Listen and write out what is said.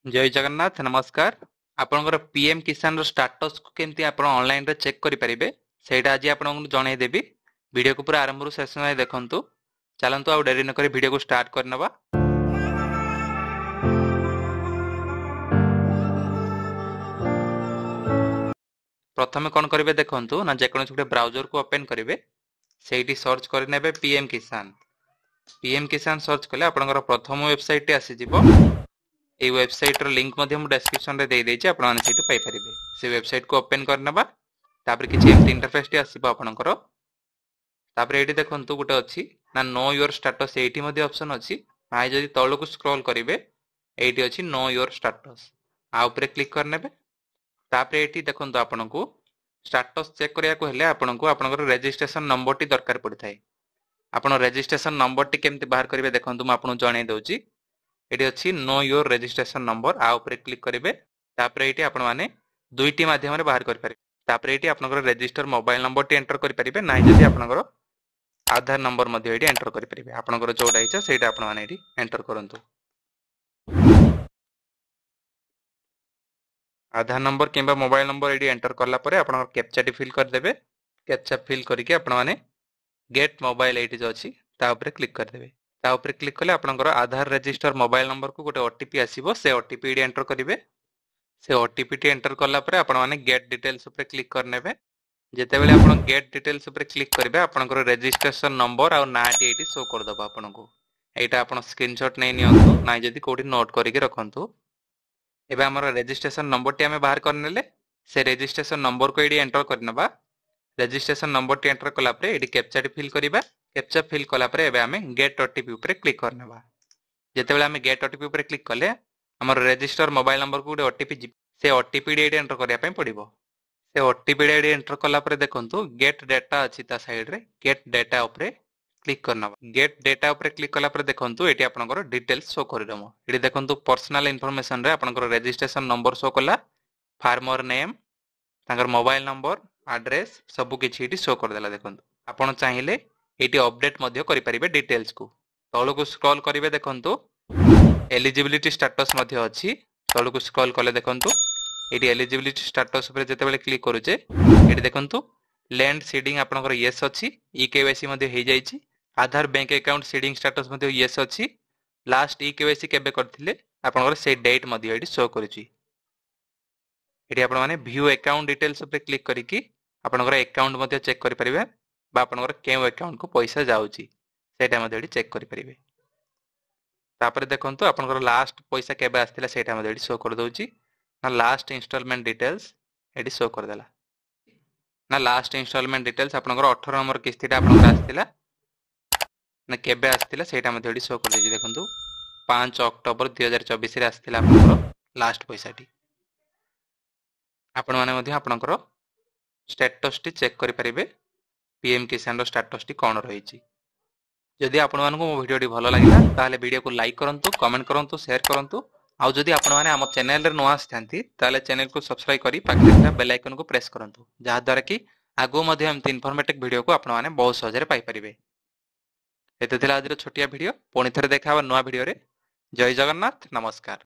जय जगन्नाथ नमस्कार। आपनकर पीएम किसान रो स्टेटस को केमती आपण ऑनलाइन रे चेक करि परिबे सेटा आज आपन जणाई देबी। वीडियो को पूरा आरंभ रु शेष जाय देखंतु। चलंतु आ डेरी न करी वीडियो को स्टार्ट करनबा। प्रथमे कोन करिवे देखंतु ना जे कोनोस गुटे ब्राउजर को ओपन करिवे सेठी सर्च करि नेबे पीएम किसान। पीएम किसान सर्च कले आपनकर प्रथम वेबसाइट टे आसी जिवो। এই ওয়েবসাইট ର লিংক ମଧ୍ୟ ମୁଁ ଡେସ୍କ୍ରିପସନ ରେ ଦେଇ ଦେଇଛି ଆପଣମାନେ ସେଇଠୁ ପାଇପାରିବେ। ସେ ୱେବସାଇଟ କୁ ଓପନ କରିନେବା। ତାପରେ କିଛି ଏମିତି ଇଣ୍ଟରଫେସ ଟି ଆସିବ ଆପଣଙ୍କର। ତାପରେ ଏଇଠି ଦେଖନ୍ତୁ ଗୋଟେ ଅଛି ନା नो योर स्टेटस ଏଇଠି ମଧ୍ୟ ଅପସନ ଅଛି। ଭାଇ ଯଦି ତଳକୁ ସ୍କ୍ରୋଲ କରିବେ ଏଇଠି ଅଛି नो योर स्टेटस। आ ଉପରେ କ୍ଲିକ କରିନେବେ। ତାପରେ ଏଇଠି ଦେଖନ୍ତୁ ଆପଣଙ୍କୁ स्टेटस चेक କରିବାକୁ ହେଲେ ଆପଣଙ୍କୁ ଆପଣଙ୍କର ରେଜିଷ୍ଟ୍ରେସନ ନମ୍ବର ଟି ଦରକାର ପଡିଥାଏ। ଆପଣ ରେଜିଷ୍ଟ୍ରେସନ ନମ୍ବର ଟି କେମିତି ବାହାର କରିବେ ଦେଖନ୍ତୁ ମୁଁ ଆପଣଙ୍କୁ ଜଣେଇ ଦଉଛି। एटी अच्छी नो योर रजिस्ट्रेशन नंबर आ ऊपर क्लिक करेंगे। तापर एटी आपण माने दुईटी माध्यम रे बाहर कर पारे। तापर एटी आपनकर रजिस्टर मोबाइल नंबर टी एंटर कर पारिबे नाही जदि आपनकर आधार नंबर मध्ये एटी एंटर कर पारिबे। आपनकर जोडा इच्छा सेटा आपण माने एटी एंटर करंतु। आधार नंबर किंबा मोबाइल नंबर एटी एंटर करला परे आपनकर कैप्चा टी फिल कर देबे। कैप्चा फिल करके आपण माने गेट मोबाइल एटी जो अछि ता ऊपर क्लिक कर देबे। ता ऊपर क्लिक कले आपनकर आधार रजिस्टर मोबाइल नंबर को गोटे ओटीपी आसीबो। से ओटीपी एटी एंटर करिवे। से ओटीपी टी एंटर करला परे आपण माने गेट डिटेल्स ऊपर क्लिक करनेबे। जेतेबेले आपण गेट डिटेल्स ऊपर क्लिक करिवे आपनकर रजिस्ट्रेशन नंबर आ नाटी एटी शो कर दबा आपनको। एटा आपण स्क्रीनशॉट नै नियंतु नाइ जदि कोठी नोट करिके रखंतु। एबे हमर रजिस्ट्रेशन नंबर टी हमें बाहर करनेले से रजिस्ट्रेशन नंबर को एटी एंटर करनबा। रजिस्ट्रेशन नंबर टी एंटर कला परे एटी कैप्चा टी फिल करिबा। कैप्चा फिल कला परे एबे हमें गेट ओटीपी ऊपर क्लिक करनबा। जेतेबेले हमें गेट ओटीपी ऊपर क्लिक कले हमर रजिस्टर मोबाइल नंबर को गोटे ओटीपी से ओटीपी एटी एंटर करिया पय पड़िबो। से ओटीपी एटी एंटर कला परे देखंतु गेट डाटा अछि ता साइड रे गेट डाटा ऊपर क्लिक करनबा। गेट डाटा ऊपर क्लिक कला परे देखंतु एटी आपनकर डिटेल्स शो करदमो। एटी देखंतु पर्सनल इन्फॉर्मेशन रे आपनकर रजिस्ट्रेशन नंबर शो कला, फार्मर नेम, तांकर मोबाइल नंबर, एड्रेस सब किछि एटी शो कर देला। देखंतु आपण चाहिले एटी अपडेट मध्ये करि परिबे डिटेल्स को। तळको स्क्रॉल करिवे देखंतु एलिजिबिलिटी स्टेटस मध्ये अछि। तळको स्क्रॉल कले देखंतु एटी एलिजिबिलिटी स्टेटस ऊपर जेतेबेले क्लिक करूचे एटी देखंतु लैंड सीडिंग आपनकर यस अछि। ईकेवाईसी मध्ये हे जाईछि। आधार बैंक अकाउंट सीडिंग स्टेटस मध्ये यस अछि। लास्ट ईकेवाईसी केबे करथिले आपनकर से डेट मध्ये एटी शो करूची। एटी आपण माने व्यू अकाउंट डिटेल्स ऊपर क्लिक करिकि आपनकर अकाउंट मध्ये चेक करि परिबे बा आपनकर केउ अकाउंट को पैसा जाउची सेटा मध्ये एटी चेक करि परिबे। तापर देखंतु आपनकर लास्ट पैसा केबे आस्थिला सेटा मध्ये एटी शो कर दउची। ना लास्ट इंस्टॉलमेंट डिटेल्स एटी शो कर देला। ना लास्ट इंस्टॉलमेंट डिटेल्स आपनकर 18 नंबर किस्तीटा आपनकर आस्थिला ना केबे आस्थिला सेटा मध्ये एटी शो कर देजी। देखंतु 5 अक्टोबर 2024 रे आस्थिला आपनकर लास्ट पैसाटी। आपण माने मध्ये आपनकर स्टेटस टी चेक करि परिबे पीएम किसान रो स्टेटस टी कोन रहिछि। जदि आपण मानको मो वीडियो टी भलो लागिला ताले वीडियो को लाइक करंतु, कमेंट करंतु, शेयर करंतु। आउ जदि आपण माने हम चैनल रे नुआ आस्थांती ताले चैनल को सब्सक्राइब करी पाखरे था बेल आइकन को प्रेस करंतु जहा द्वारा कि आगो मध्ये एमति इन्फॉर्मेटिव वीडियो को आपण माने बहुत सहज रे पाई परिबे। एते थिला आजिर छोटिया वीडियो पुणी थरे देखाबा नुआ वीडियो रे। जय जगन्नाथ नमस्कार।